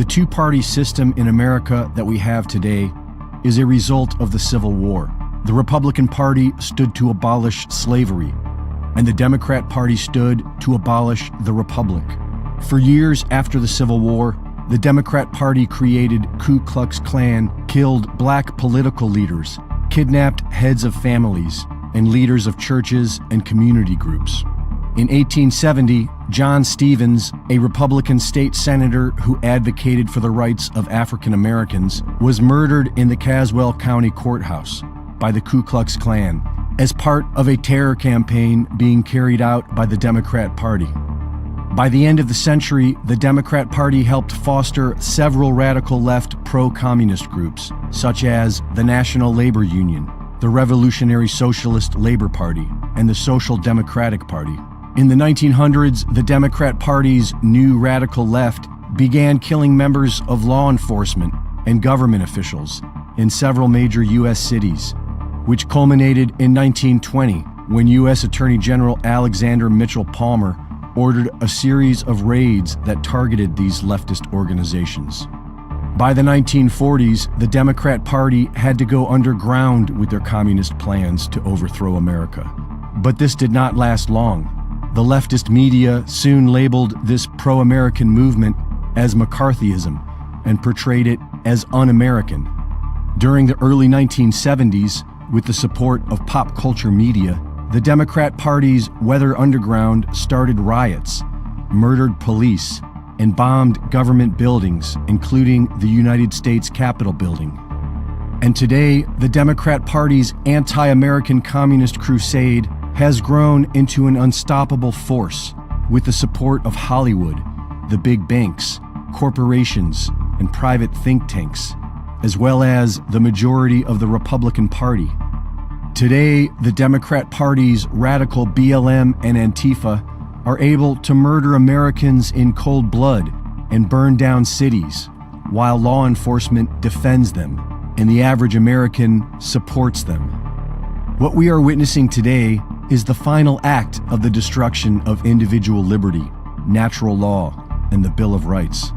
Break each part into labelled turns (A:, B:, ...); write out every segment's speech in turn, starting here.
A: The two-party system in America that we have today is a result of the Civil War. The Republican Party stood to abolish slavery, and the Democrat Party stood to abolish the Republic. For years after the Civil War, the Democrat Party created Ku Klux Klan, killed black political leaders, kidnapped heads of families, and leaders of churches and community groups. In 1870, John Stevens, a Republican state senator who advocated for the rights of African Americans, was murdered in the Caswell County Courthouse by the Ku Klux Klan as part of a terror campaign being carried out by the Democrat Party. By the end of the century, the Democrat Party helped foster several radical left pro-communist groups, such as the National Labor Union, the Revolutionary Socialist Labor Party, and the Social Democratic Party. In the 1900s, the Democrat Party's new radical left began killing members of law enforcement and government officials in several major U.S. cities, which culminated in 1920 when U.S. Attorney General Alexander Mitchell Palmer ordered a series of raids that targeted these leftist organizations. By the 1940s, the Democrat Party had to go underground with their communist plans to overthrow America. But this did not last long. The leftist media soon labeled this pro-American movement as McCarthyism and portrayed it as un-American. During the early 1970s, with the support of pop culture media, the Democrat Party's Weather Underground started riots, murdered police, and bombed government buildings, including the United States Capitol building. And today, the Democrat Party's anti-American communist crusade has grown into an unstoppable force with the support of Hollywood, the big banks, corporations, and private think tanks, as well as the majority of the Republican Party. Today, the Democrat Party's radical BLM and Antifa are able to murder Americans in cold blood and burn down cities, while law enforcement defends them and the average American supports them. What we are witnessing today is the final act of the destruction of individual liberty, natural law, and the Bill of Rights.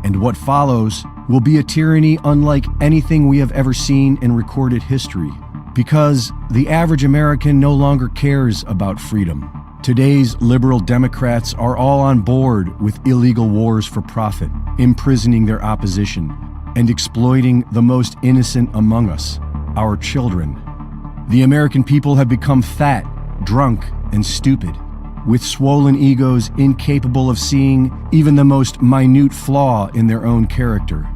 A: And what follows will be a tyranny unlike anything we have ever seen in recorded history, because the average American no longer cares about freedom. Today's liberal Democrats are all on board with illegal wars for profit, imprisoning their opposition, and exploiting the most innocent among us, our children. The American people have become fat, drunk, and stupid, with swollen egos incapable of seeing even the most minute flaw in their own character.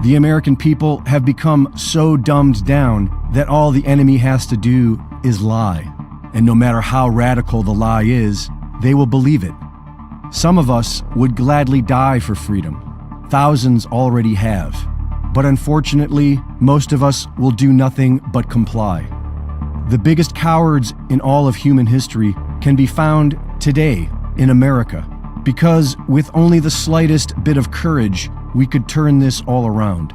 A: The American people have become so dumbed down that all the enemy has to do is lie. And no matter how radical the lie is, they will believe it. Some of us would gladly die for freedom. Thousands already have. But unfortunately, most of us will do nothing but comply. The biggest cowards in all of human history can be found today in America, because with only the slightest bit of courage, we could turn this all around.